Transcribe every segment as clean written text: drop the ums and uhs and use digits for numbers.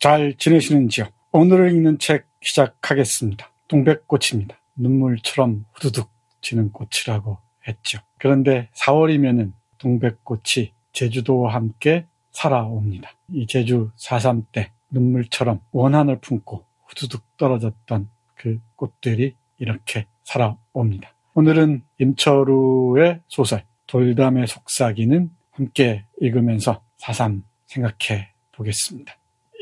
잘 지내시는지요? 오늘 읽는 책 시작하겠습니다. 동백꽃입니다. 눈물처럼 후두둑 지는 꽃이라고 했죠. 그런데 4월이면은 동백꽃이 제주도와 함께 살아옵니다. 이 제주 4.3 때 눈물처럼 원한을 품고 후두둑 떨어졌던 그 꽃들이 이렇게 살아옵니다. 오늘은 임철우의 소설 돌담의 속삭이는 함께 읽으면서 4.3 생각해 보겠습니다.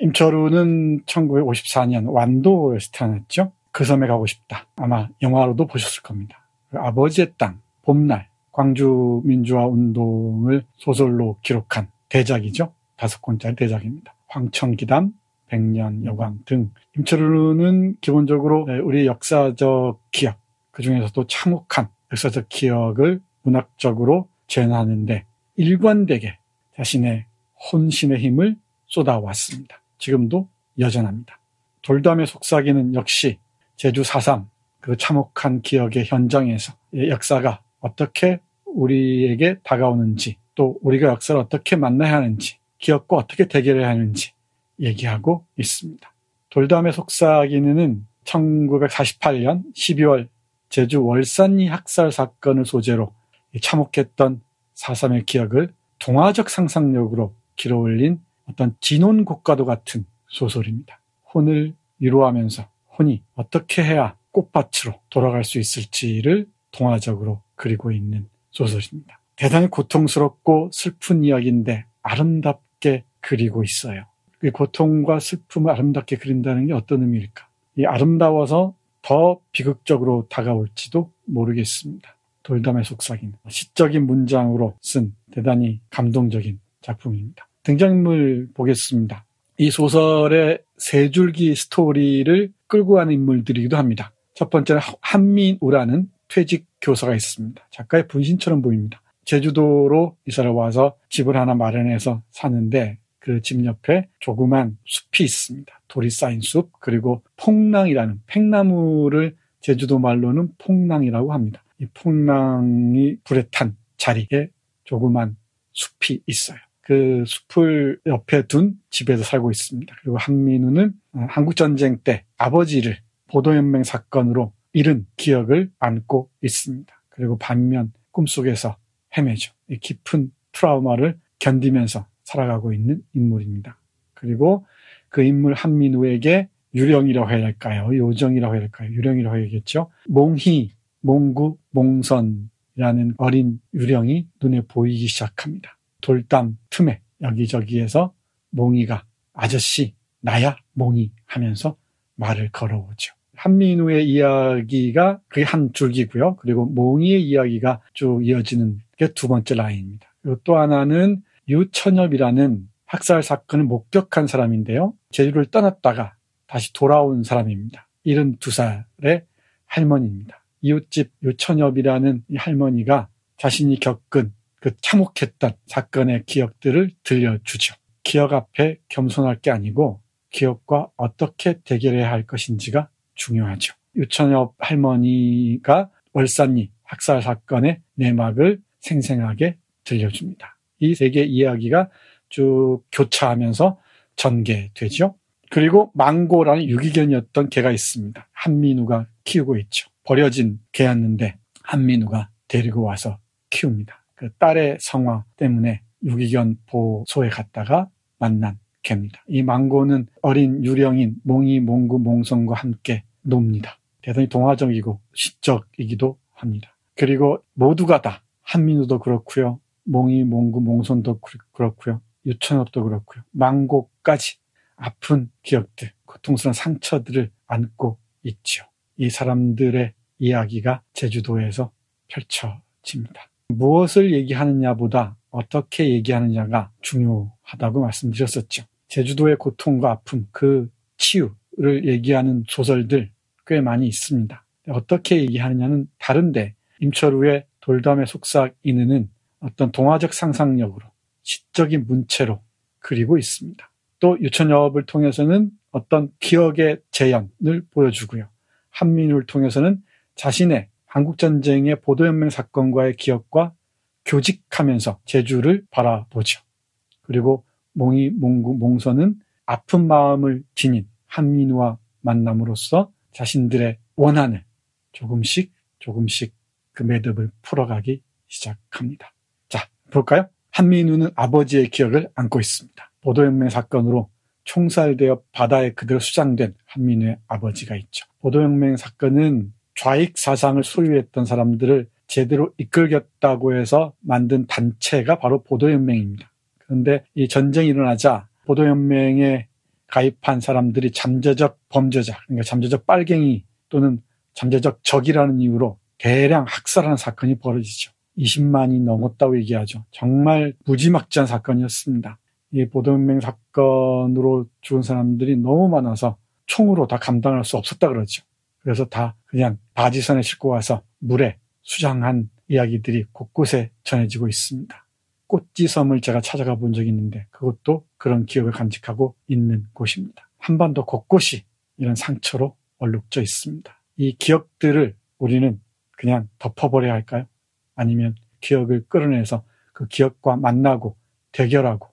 임철우는 1954년 완도에서 태어났죠. 그 섬에 가고 싶다. 아마 영화로도 보셨을 겁니다. 아버지의 땅, 봄날, 광주 민주화 운동을 소설로 기록한 대작이죠. 5권짜리 대작입니다. 황천기담, 백년 여광 등. 임철우는 기본적으로 우리 역사적 기억, 그중에서도 참혹한 역사적 기억을 문학적으로 재현하는데 일관되게 자신의 혼신의 힘을 쏟아왔습니다. 지금도 여전합니다. 돌담의 속삭이는 역시 제주 4.3 그 참혹한 기억의 현장에서 역사가 어떻게 우리에게 다가오는지, 또 우리가 역사를 어떻게 만나야 하는지, 기억과 어떻게 대결해야 하는지 얘기하고 있습니다. 돌담의 속삭이는 1948년 12월 제주 월산리 학살 사건을 소재로 참혹했던 4.3의 기억을 동화적 상상력으로 길어올린 어떤 진혼곡과도 같은 소설입니다. 혼을 위로하면서 혼이 어떻게 해야 꽃밭으로 돌아갈 수 있을지를 동화적으로 그리고 있는 소설입니다. 대단히 고통스럽고 슬픈 이야기인데 아름답게 그리고 있어요. 이 고통과 슬픔을 아름답게 그린다는 게 어떤 의미일까? 이 아름다워서 더 비극적으로 다가올지도 모르겠습니다. 돌담의 속삭이는 시적인 문장으로 쓴 대단히 감동적인 작품입니다. 등장인물 보겠습니다. 이 소설의 세 줄기 스토리를 끌고 가는 인물들이기도 합니다. 첫 번째는 한민우라는 퇴직 교사가 있습니다. 작가의 분신처럼 보입니다. 제주도로 이사를 와서 집을 하나 마련해서 사는데 그 집 옆에 조그만 숲이 있습니다. 돌이 쌓인 숲, 그리고 폭랑이라는 팽나무를 제주도 말로는 폭랑이라고 합니다. 이 폭랑이 불에 탄 자리에 조그만 숲이 있어요. 그 숲을 옆에 둔 집에서 살고 있습니다. 그리고 한민우는 한국전쟁 때 아버지를 보도연맹 사건으로 잃은 기억을 안고 있습니다. 그리고 반면 꿈속에서 헤매죠. 이 깊은 트라우마를 견디면서 살아가고 있는 인물입니다. 그리고 그 인물 한민우에게 유령이라고 해야 할까요? 요정이라고 해야 할까요? 유령이라고 해야겠죠. 몽희, 몽구, 몽선이라는 어린 유령이 눈에 보이기 시작합니다. 돌담 틈에 여기저기에서 몽희가 아저씨 나야 몽희 하면서 말을 걸어오죠. 한민우의 이야기가 그게 한 줄기고요. 그리고 몽희의 이야기가 쭉 이어지는 게 두 번째 라인입니다. 그리고 또 하나는 유천엽이라는 학살 사건을 목격한 사람인데요. 제주를 떠났다가 다시 돌아온 사람입니다. 72살의 할머니입니다. 이웃집 유천엽이라는 이 할머니가 자신이 겪은 그 참혹했던 사건의 기억들을 들려주죠. 기억 앞에 겸손할 게 아니고 기억과 어떻게 대결해야 할 것인지가 중요하죠. 유천엽 할머니가 월산리 학살 사건의 내막을 생생하게 들려줍니다. 이 세 개의 이야기가 쭉 교차하면서 전개되죠. 그리고 망고라는 유기견이었던 개가 있습니다. 한민우가 키우고 있죠. 버려진 개였는데 한민우가 데리고 와서 키웁니다. 그 딸의 성화 때문에 유기견 보호소에 갔다가 만난 개입니다. 이 망고는 어린 유령인 몽희, 몽구, 몽선과 함께 놉니다. 대단히 동화적이고 시적이기도 합니다. 그리고 모두가 다 한민우도 그렇고요. 몽희, 몽구, 몽선도 그렇고요. 유천엽도 그렇고요. 망고까지 아픈 기억들, 고통스러운 상처들을 안고 있죠. 이 사람들의 이야기가 제주도에서 펼쳐집니다. 무엇을 얘기하느냐보다 어떻게 얘기하느냐가 중요하다고 말씀드렸었죠. 제주도의 고통과 아픔, 그 치유를 얘기하는 소설들 꽤 많이 있습니다. 어떻게 얘기하느냐는 다른데 임철우의 돌담의 속삭이는 어떤 동화적 상상력으로 시적인 문체로 그리고 있습니다. 또 유천엽을 통해서는 어떤 기억의 재현을 보여주고요. 한민우를 통해서는 자신의 한국전쟁의 보도연맹 사건과의 기억과 교직하면서 제주를 바라보죠. 그리고 몽희, 몽구, 몽선은 아픈 마음을 지닌 한민우와 만남으로써 자신들의 원한을 조금씩 그 매듭을 풀어가기 시작합니다. 자, 볼까요? 한민우는 아버지의 기억을 안고 있습니다. 보도연맹 사건으로 총살되어 바다에 그대로 수장된 한민우의 아버지가 있죠. 보도연맹 사건은 좌익 사상을 소유했던 사람들을 제대로 이끌겠다고 해서 만든 단체가 바로 보도연맹입니다. 그런데 이 전쟁이 일어나자 보도연맹에 가입한 사람들이 잠재적 범죄자, 그러니까 잠재적 빨갱이 또는 잠재적 적이라는 이유로 대량 학살하는 사건이 벌어지죠. 20만이 넘었다고 얘기하죠. 정말 무지막지한 사건이었습니다. 이 보도연맹 사건으로 죽은 사람들이 너무 많아서 총으로 다 감당할 수 없었다 그러죠. 그래서 다 그냥 바지선에 싣고 와서 물에 수장한 이야기들이 곳곳에 전해지고 있습니다. 꽃지섬을 제가 찾아가 본 적이 있는데 그것도 그런 기억을 간직하고 있는 곳입니다. 한반도 곳곳이 이런 상처로 얼룩져 있습니다. 이 기억들을 우리는 그냥 덮어버려야 할까요? 아니면 기억을 끌어내서 그 기억과 만나고 대결하고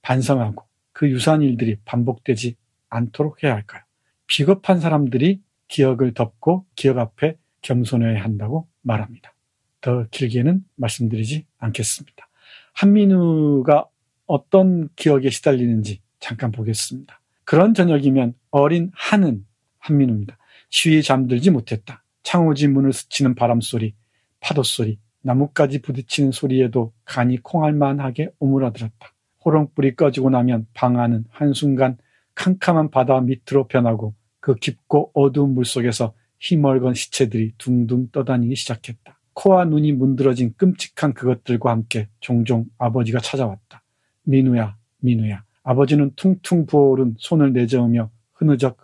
반성하고 그 유사한 일들이 반복되지 않도록 해야 할까요? 비겁한 사람들이 기억을 덮고 기억 앞에 겸손해야 한다고 말합니다. 더 길게는 말씀드리지 않겠습니다. 한민우가 어떤 기억에 시달리는지 잠깐 보겠습니다. 그런 저녁이면 어린 한은 한민우입니다. 쉬이 잠들지 못했다. 창호지 문을 스치는 바람소리, 파도소리, 나뭇가지 부딪히는 소리에도 간이 콩알만하게 오므라들었다. 호롱불이 꺼지고 나면 방 안은 한순간 캄캄한 바다 밑으로 변하고 그 깊고 어두운 물속에서 희멀건 시체들이 둥둥 떠다니기 시작했다. 코와 눈이 문드러진 끔찍한 그것들과 함께 종종 아버지가 찾아왔다. 민우야, 민우야. 아버지는 퉁퉁 부어오른 손을 내저으며 흐느적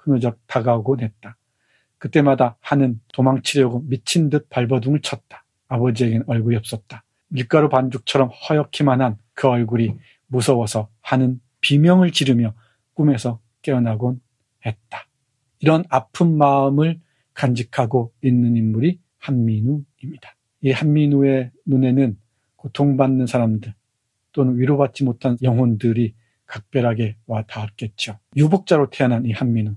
다가오곤 했다. 그때마다 하는 도망치려고 미친 듯 발버둥을 쳤다. 아버지에겐 얼굴이 없었다. 밀가루 반죽처럼 허옇기만 한 그 얼굴이 무서워서 하는 비명을 지르며 꿈에서 깨어나곤 했다. 이런 아픈 마음을 간직하고 있는 인물이 한민우입니다. 이 한민우의 눈에는 고통받는 사람들 또는 위로받지 못한 영혼들이 각별하게 와 닿았겠죠. 유복자로 태어난 이 한민우.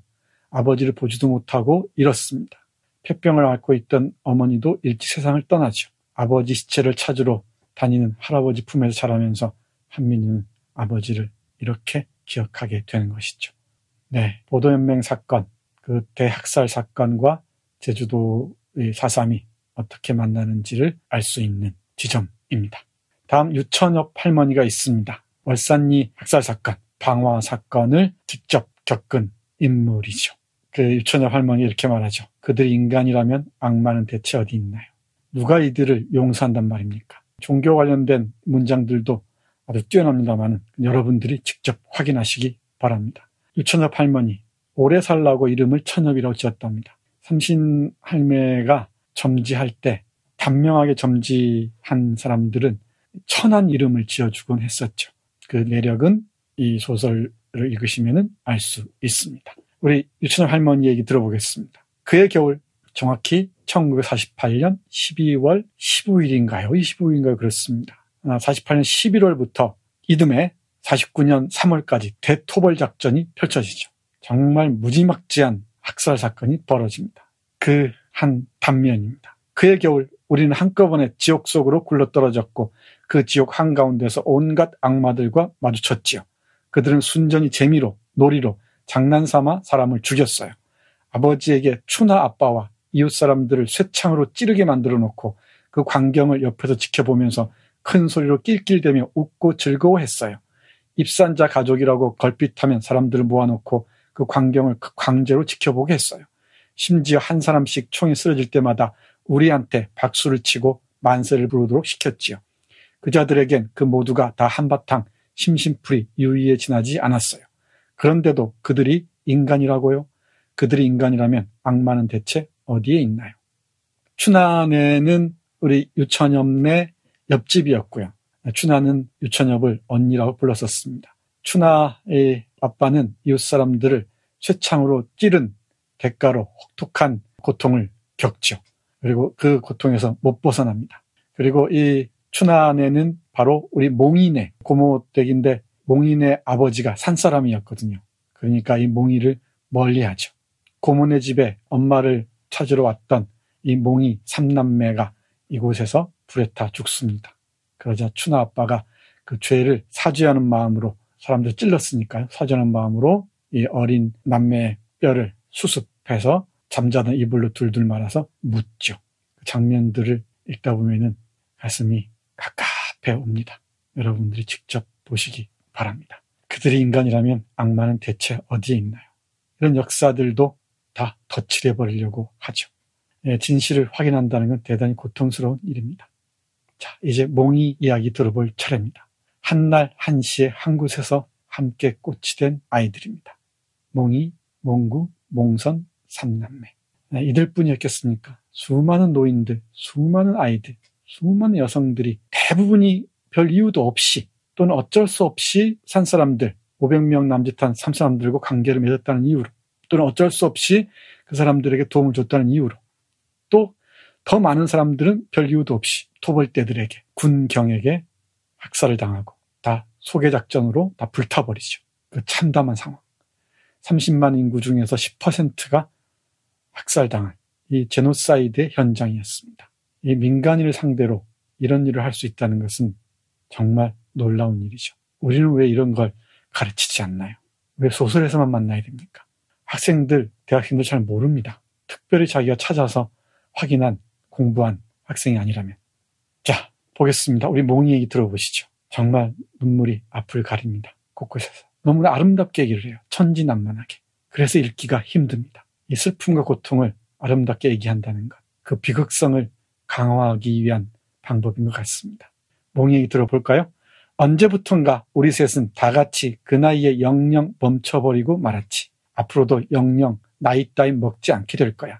아버지를 보지도 못하고 잃었습니다. 폐병을 앓고 있던 어머니도 일찍 세상을 떠나죠. 아버지 시체를 찾으러 다니는 할아버지 품에서 자라면서 한민우는 아버지를 이렇게 기억하게 되는 것이죠. 네, 보도연맹 사건, 그 대학살 사건과 제주도의 4.3이 어떻게 만나는지를 알 수 있는 지점입니다. 다음 유천엽 할머니가 있습니다. 월산리 학살 사건, 방화 사건을 직접 겪은 인물이죠. 그 유천엽 할머니 이렇게 말하죠. 그들이 인간이라면 악마는 대체 어디 있나요? 누가 이들을 용서한단 말입니까? 종교 관련된 문장들도 아주 뛰어납니다만 여러분들이 직접 확인하시기 바랍니다. 유천엽 할머니, 오래 살라고 이름을 천엽이라고 지었답니다. 삼신 할매가 점지할 때 단명하게 점지한 사람들은 천한 이름을 지어주곤 했었죠. 그 내력은 이 소설을 읽으시면 알 수 있습니다. 우리 유천엽 할머니 얘기 들어보겠습니다. 그의 겨울, 정확히 1948년 12월 15일인가요? 25일인가요? 그렇습니다. 48년 11월부터 이듬해 49년 3월까지 대토벌 작전이 펼쳐지죠. 정말 무지막지한 학살 사건이 벌어집니다. 그 한 단면입니다. 그의 겨울, 우리는 한꺼번에 지옥 속으로 굴러떨어졌고 그 지옥 한가운데서 온갖 악마들과 마주쳤지요. 그들은 순전히 재미로, 놀이로, 장난삼아 사람을 죽였어요. 아버지에게 추나 아빠와 이웃 사람들을 쇠창으로 찌르게 만들어 놓고 그 광경을 옆에서 지켜보면서 큰 소리로 낄낄대며 웃고 즐거워했어요. 입산자 가족이라고 걸핏하면 사람들을 모아놓고 그 광경을 강제로 지켜보게 했어요. 심지어 한 사람씩 총이 쓰러질 때마다 우리한테 박수를 치고 만세를 부르도록 시켰지요. 그자들에겐 그 모두가 다 한바탕 심심풀이 유의에 지나지 않았어요. 그런데도 그들이 인간이라고요? 그들이 인간이라면 악마는 대체 어디에 있나요? 춘하네는 우리 유천엽네 옆집이었고요. 춘하는 유천엽을 언니라고 불렀었습니다. 춘하의 아빠는 이웃 사람들을 쇠창으로 찌른 대가로 혹독한 고통을 겪죠. 그리고 그 고통에서 못 벗어납니다. 그리고 이 춘하네는 바로 우리 몽이네, 고모댁인데 몽이네 아버지가 산사람이었거든요. 그러니까 이 몽이를 멀리하죠. 고모네 집에 엄마를 찾으러 왔던 이 몽이 삼남매가 이곳에서 불에 타 죽습니다. 그러자 추나 아빠가 그 죄를 사죄하는 마음으로, 사람들 찔렀으니까요, 사죄하는 마음으로 이 어린 남매의 뼈를 수습해서 잠자던 이불로 둘둘 말아서 묻죠. 그 장면들을 읽다 보면은 가슴이 갑갑해 옵니다. 여러분들이 직접 보시기 바랍니다. 그들이 인간이라면 악마는 대체 어디에 있나요? 이런 역사들도 다 덧칠해버리려고 하죠. 진실을 확인한다는 건 대단히 고통스러운 일입니다. 자, 이제 몽이 이야기 들어볼 차례입니다. 한날 한시에 한 곳에서 함께 꽃이 된 아이들입니다. 몽이, 몽구, 몽선, 삼남매. 이들뿐이었겠습니까? 수많은 노인들, 수많은 아이들, 수많은 여성들이 대부분이 별 이유도 없이 또는 어쩔 수 없이 산 사람들, 500명 남짓한 산 사람들과 관계를 맺었다는 이유로, 또는 어쩔 수 없이 그 사람들에게 도움을 줬다는 이유로, 또 더 많은 사람들은 별 이유도 없이 토벌대들에게, 군경에게 학살을 당하고 다 소개작전으로 다 불타버리죠. 그 참담한 상황. 30만 인구 중에서 10%가 학살당한 이 제노사이드의 현장이었습니다. 이 민간인을 상대로 이런 일을 할 수 있다는 것은 정말 놀라운 일이죠. 우리는 왜 이런 걸 가르치지 않나요? 왜 소설에서만 만나야 됩니까? 학생들, 대학생들 잘 모릅니다. 특별히 자기가 찾아서 확인한, 공부한 학생이 아니라면. 자, 보겠습니다. 우리 몽이 얘기 들어보시죠. 정말 눈물이 앞을 가립니다. 곳곳에서. 너무나 아름답게 얘기를 해요. 천진난만하게. 그래서 읽기가 힘듭니다. 이 슬픔과 고통을 아름답게 얘기한다는 것. 그 비극성을 강화하기 위한 방법인 것 같습니다. 몽이 얘기 들어볼까요? 언제부턴가 우리 셋은 다 같이 그 나이에 영영 멈춰버리고 말았지. 앞으로도 영영 나이 따위 먹지 않게 될 거야.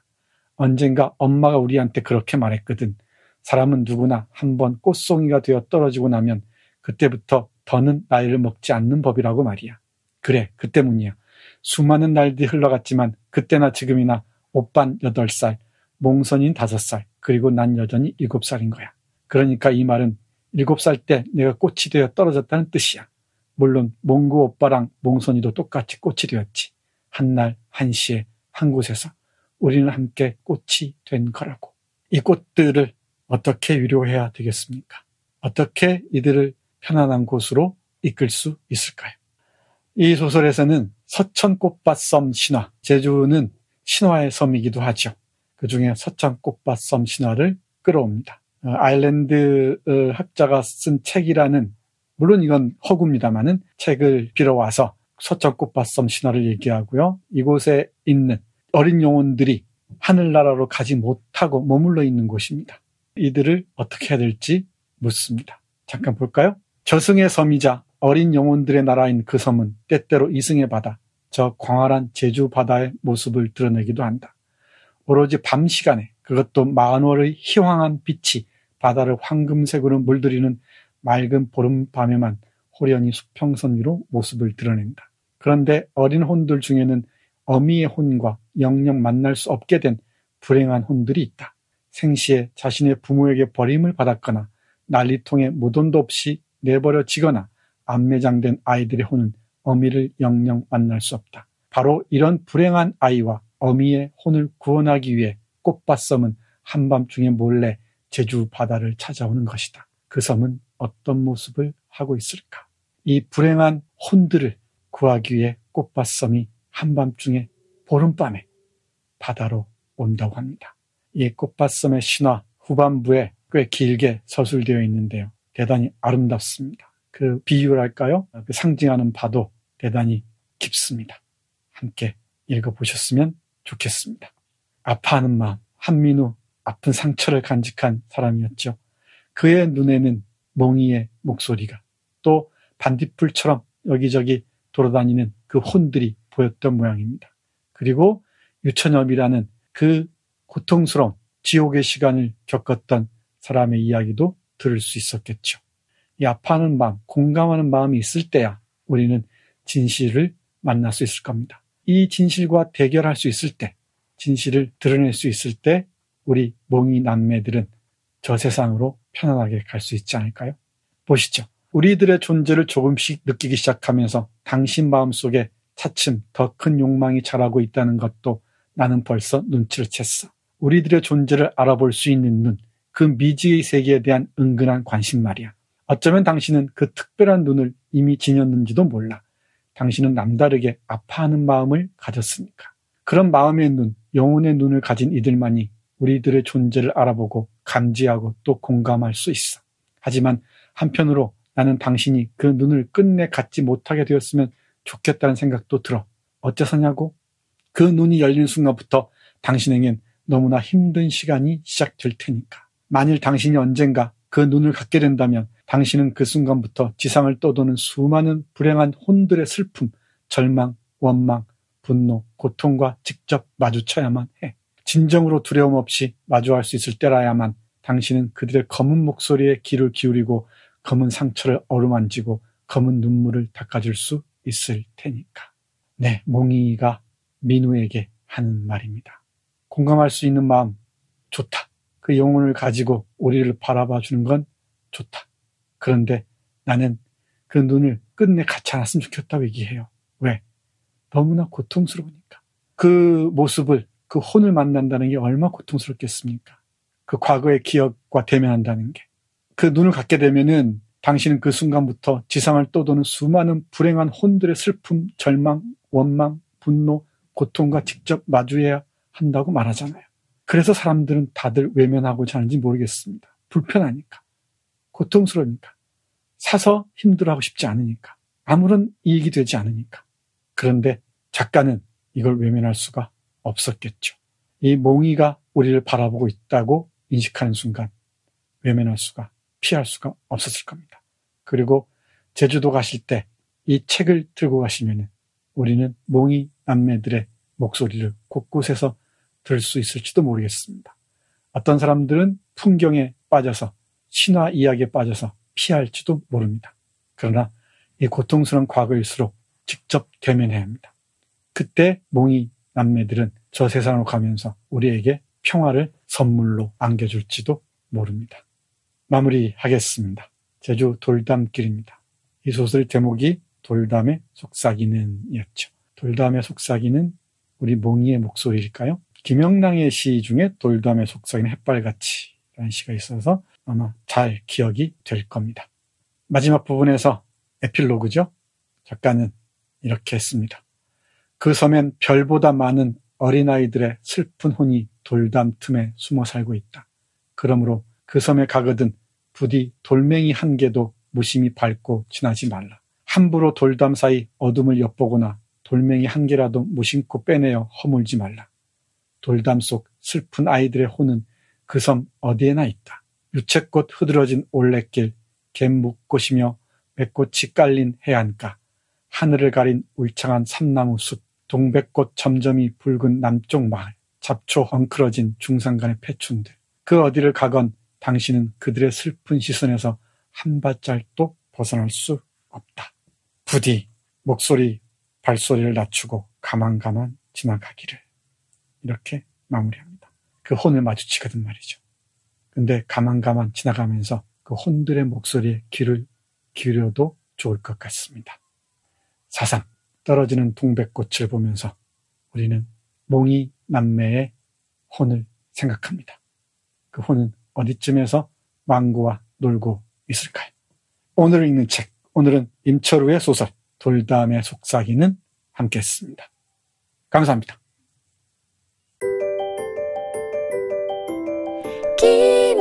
언젠가 엄마가 우리한테 그렇게 말했거든. 사람은 누구나 한번 꽃송이가 되어 떨어지고 나면 그때부터 더는 나이를 먹지 않는 법이라고 말이야. 그래, 그 때문이야. 수많은 날들이 흘러갔지만 그때나 지금이나 오빤 8살, 몽선인 5살, 그리고 난 여전히 7살인 거야. 그러니까 이 말은 7살 때 내가 꽃이 되어 떨어졌다는 뜻이야. 물론 몽구 오빠랑 몽선이도 똑같이 꽃이 되었지. 한날 한시에 한 곳에서 우리는 함께 꽃이 된 거라고. 이 꽃들을 어떻게 위로해야 되겠습니까? 어떻게 이들을 편안한 곳으로 이끌 수 있을까요? 이 소설에서는 서천꽃밭섬 신화, 제주는 신화의 섬이기도 하죠. 그 중에 서천꽃밭섬 신화를 끌어옵니다. 아일랜드 학자가 쓴 책이라는, 물론 이건 허구입니다마는 책을 빌어와서 서천꽃밭섬 신화를 얘기하고요. 이곳에 있는 어린 영혼들이 하늘나라로 가지 못하고 머물러 있는 곳입니다. 이들을 어떻게 해야 될지 묻습니다. 잠깐 볼까요? 저승의 섬이자 어린 영혼들의 나라인 그 섬은 때때로 이승의 바다, 저 광활한 제주 바다의 모습을 드러내기도 한다. 오로지 밤 시간에, 그것도 만월의 희황한 빛이 바다를 황금색으로 물들이는 맑은 보름밤에만 호련히 수평선 위로 모습을 드러낸다. 그런데 어린 혼들 중에는 어미의 혼과 영영 만날 수 없게 된 불행한 혼들이 있다. 생시에 자신의 부모에게 버림을 받았거나 난리통에 무돈도 없이 내버려지거나 안매장된 아이들의 혼은 어미를 영영 만날 수 없다. 바로 이런 불행한 아이와 어미의 혼을 구원하기 위해 꽃밭섬은 한밤중에 몰래 제주 바다를 찾아오는 것이다. 그 섬은 어떤 모습을 하고 있을까? 이 불행한 혼들을 구하기 위해 꽃밭섬이 한밤중에 보름밤에 바다로 온다고 합니다. 이 꽃밭섬의 신화 후반부에 꽤 길게 서술되어 있는데요. 대단히 아름답습니다. 그 비유랄까요? 그 상징하는 바도 대단히 깊습니다. 함께 읽어보셨으면 좋겠습니다. 아파하는 마음, 한민우 아픈 상처를 간직한 사람이었죠. 그의 눈에는 몽이의 목소리가, 또 반딧불처럼 여기저기 돌아다니는 그 혼들이 보였던 모양입니다. 그리고 유천엽이라는 그 고통스러운 지옥의 시간을 겪었던 사람의 이야기도 들을 수 있었겠죠. 이 아파하는 마음, 공감하는 마음이 있을 때야 우리는 진실을 만날 수 있을 겁니다. 이 진실과 대결할 수 있을 때, 진실을 드러낼 수 있을 때 우리 몽이 남매들은 저 세상으로 편안하게 갈 수 있지 않을까요? 보시죠. 우리들의 존재를 조금씩 느끼기 시작하면서 당신 마음속에 차츰 더 큰 욕망이 자라고 있다는 것도 나는 벌써 눈치를 챘어. 우리들의 존재를 알아볼 수 있는 눈, 그 미지의 세계에 대한 은근한 관심 말이야. 어쩌면 당신은 그 특별한 눈을 이미 지녔는지도 몰라. 당신은 남다르게 아파하는 마음을 가졌으니까. 그런 마음의 눈, 영혼의 눈을 가진 이들만이 우리들의 존재를 알아보고 감지하고 또 공감할 수 있어. 하지만 한편으로 나는 당신이 그 눈을 끝내 갖지 못하게 되었으면 좋겠다는 생각도 들어. 어째서냐고? 그 눈이 열리는 순간부터 당신에겐 너무나 힘든 시간이 시작될 테니까. 만일 당신이 언젠가 그 눈을 갖게 된다면 당신은 그 순간부터 지상을 떠도는 수많은 불행한 혼들의 슬픔, 절망, 원망, 분노, 고통과 직접 마주쳐야만 해. 진정으로 두려움 없이 마주할 수 있을 때라야만 당신은 그들의 검은 목소리에 귀를 기울이고 검은 상처를 어루만지고 검은 눈물을 닦아줄 수 있을 테니까. 네, 몽이가 민우에게 하는 말입니다. 공감할 수 있는 마음 좋다. 그 영혼을 가지고 우리를 바라봐 주는 건 좋다. 그런데 나는 그 눈을 끝내 갖지 않았으면 좋겠다고 얘기해요. 왜? 너무나 고통스러우니까. 그 모습을, 그 혼을 만난다는 게 얼마나 고통스럽겠습니까? 그 과거의 기억과 대면한다는 게. 그 눈을 갖게 되면은 당신은 그 순간부터 지상을 떠도는 수많은 불행한 혼들의 슬픔, 절망, 원망, 분노, 고통과 직접 마주해야 한다고 말하잖아요. 그래서 사람들은 다들 외면하고자 하는지 모르겠습니다. 불편하니까. 고통스러우니까. 사서 힘들어하고 싶지 않으니까. 아무런 이익이 되지 않으니까. 그런데 작가는 이걸 외면할 수가 없었겠죠. 이 몽이가 우리를 바라보고 있다고 인식하는 순간 외면할 수가, 피할 수가 없었을 겁니다. 그리고 제주도 가실 때 이 책을 들고 가시면 우리는 몽이 남매들의 목소리를 곳곳에서 들을 수 있을지도 모르겠습니다. 어떤 사람들은 풍경에 빠져서 신화 이야기에 빠져서 피할지도 모릅니다. 그러나 이 고통스러운 과거일수록 직접 대면해야 합니다. 그때 몽이 남매들은 저 세상으로 가면서 우리에게 평화를 선물로 안겨줄지도 모릅니다. 마무리하겠습니다. 제주 돌담길입니다. 이 소설 제목이 돌담의 속삭이는 이었죠. 돌담의 속삭이는 우리 몽이의 목소리일까요? 김영랑의 시 중에 돌담의 속삭이는 햇발같이 라는 시가 있어서 아마 잘 기억이 될 겁니다. 마지막 부분에서 에필로그죠. 작가는 이렇게 했습니다. 그 섬엔 별보다 많은 어린아이들의 슬픈 혼이 돌담 틈에 숨어 살고 있다. 그러므로 그 섬에 가거든 부디 돌멩이 한 개도 무심히 밟고 지나지 말라. 함부로 돌담 사이 어둠을 엿보거나 돌멩이 한 개라도 무심코 빼내어 허물지 말라. 돌담 속 슬픈 아이들의 혼은 그 섬 어디에나 있다. 유채꽃 흐드러진 올레길, 갯묵꽃이며 백꽃이 깔린 해안가, 하늘을 가린 울창한 삼나무 숲, 동백꽃 점점이 붉은 남쪽 마을, 잡초 엉클어진 중산간의 폐촌들. 그 어디를 가건 당신은 그들의 슬픈 시선에서 한 발짝도 벗어날 수 없다. 부디 목소리, 발소리를 낮추고 가만가만 지나가기를. 이렇게 마무리합니다. 그 혼을 마주치거든 말이죠. 근데 가만가만 지나가면서 그 혼들의 목소리에 귀를 기울여도 좋을 것 같습니다. 사상, 떨어지는 동백꽃을 보면서 우리는 몽이 남매의 혼을 생각합니다. 그 혼은 어디쯤에서 망고와 놀고 있을까요? 오늘 읽는 책, 오늘은 임철우의 소설 돌담의 속삭이는 함께 했습니다. 감사합니다. 김